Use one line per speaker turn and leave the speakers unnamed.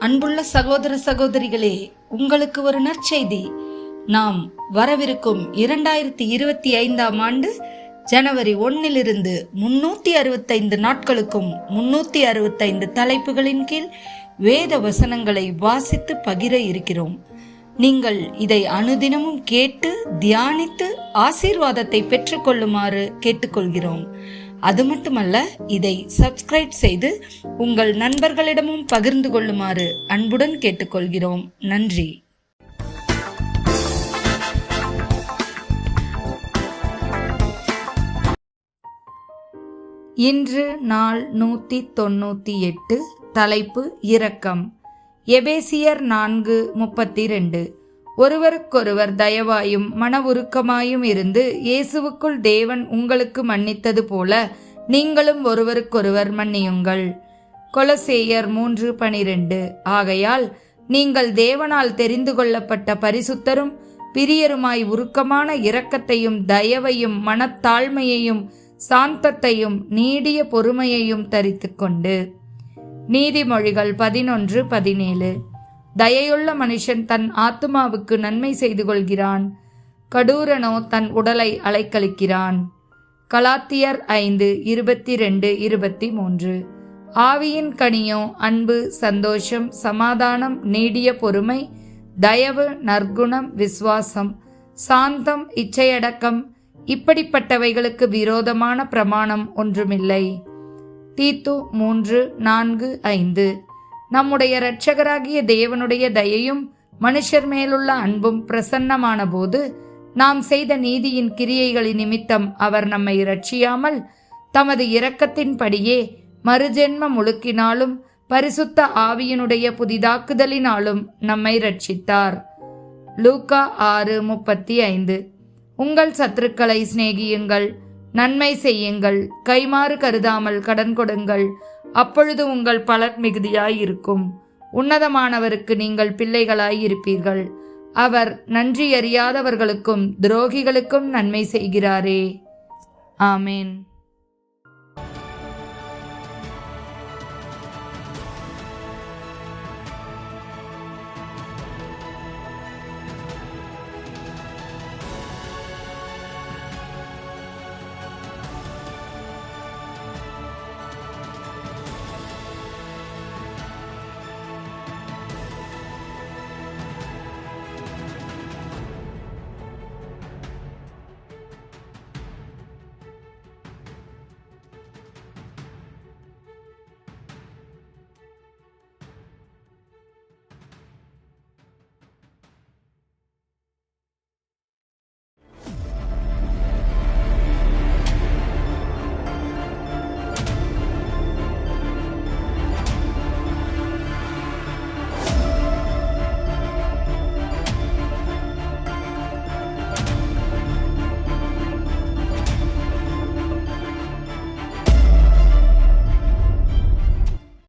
அன்புள்ள சகோதர சகோதரிகளே, உங்களுக்கு ஒரு நற்செய்தி. நாம் வரவிருக்கும் 2025 ஆண்டு ஜனவரி 1 365 நாட்களுக்கும் 365 தலைப்புகளின் கீழ் வேத வசனங்களை வாசித்து பகிர இருக்கிறோம். நீங்கள் இதை அனுதினமும் கேட்டு தியானித்து ஆசீர்வாதத்தை பெற்றுக்கொள்ளுமாறு கேட்டுக்கொள்கிறோம். அது மட்டுமல்ல, இதை சப்ஸ்கிரைப் செய்து உங்கள் நண்பர்களிடமும் பகிர்ந்து கொள்ளுமாறு அன்புடன் கேட்டுக்கொள்கிறோம். நன்றி. இன்று நாள் 198. தலைப்பு இரக்கம். எபேசியர் 4:32. ஒருவருக்கொருவர் தயவாயும் மன உருக்கமாயும் இருந்து இயேசுவுக்குள் தேவன் உங்களுக்கு மன்னித்தது போல நீங்களும் ஒருவருக்கொருவர் மன்னியுங்கள். கொலசேயர் 3:12. ஆகையால் நீங்கள் தேவனால் தெரிந்து கொள்ளப்பட்ட பரிசுத்தரும் பிரியருமாய் உருக்கமான இரக்கத்தையும் தயவையும் மனத்தாழ்மையையும் சாந்தத்தையும் நீடிய பொறுமையையும் தரித்துக்கொண்டு. நீதிமொழிகள் 11:17. தயையுள்ள மனுஷன் தன் ஆத்துமாவுக்கு நன்மை செய்து கொள்கிறான், கடூரனோ தன் உடலை அலைக்கழிக்கிறான். கலாத்தியர் 5:22-23. ஆவியின் கனியோ அன்பு, சந்தோஷம், சமாதானம், நீடிய பொறுமை, தயவு, நற்குணம், விசுவாசம், சாந்தம், இச்சையடக்கம். இப்படிப்பட்டவைகளுக்கு விரோதமான பிரமாணம் ஒன்றுமில்லை. தீத்து 3:4-5. நம்முடைய இரட்சகராகிய தேவனுடைய தயையும் மனுஷர் மேலுள்ள அன்பும் பிரசன்னமான போது நாம் செய்த நீதியின் கிரியைகளின் நிமித்தம் அவர் நம்மை இரட்சியாமல் தமது இரக்கத்தின்படியே மறுஜென்ம முழுக்கினாலும் பரிசுத்த ஆவியினுடைய புதிதாக்குதலினாலும் நம்மை இரட்சித்தார். லூக்கா 6:35. உங்கள் சத்துருக்களை சிநேகியுங்கள், நன்மை செய்யுங்கள், கைமாறு கருதாமல் கடன் கொடுங்கள், அப்பொழுது உங்கள் பலன் மிகுதியாயிருக்கும். உன்னதமானவருக்கு நீங்கள் பிள்ளைகளாயிருப்பீர்கள். அவர் நன்றி அறியாதவர்களுக்கும் துரோகிகளுக்கும் நன்மை செய்கிறாரே. ஆமேன்.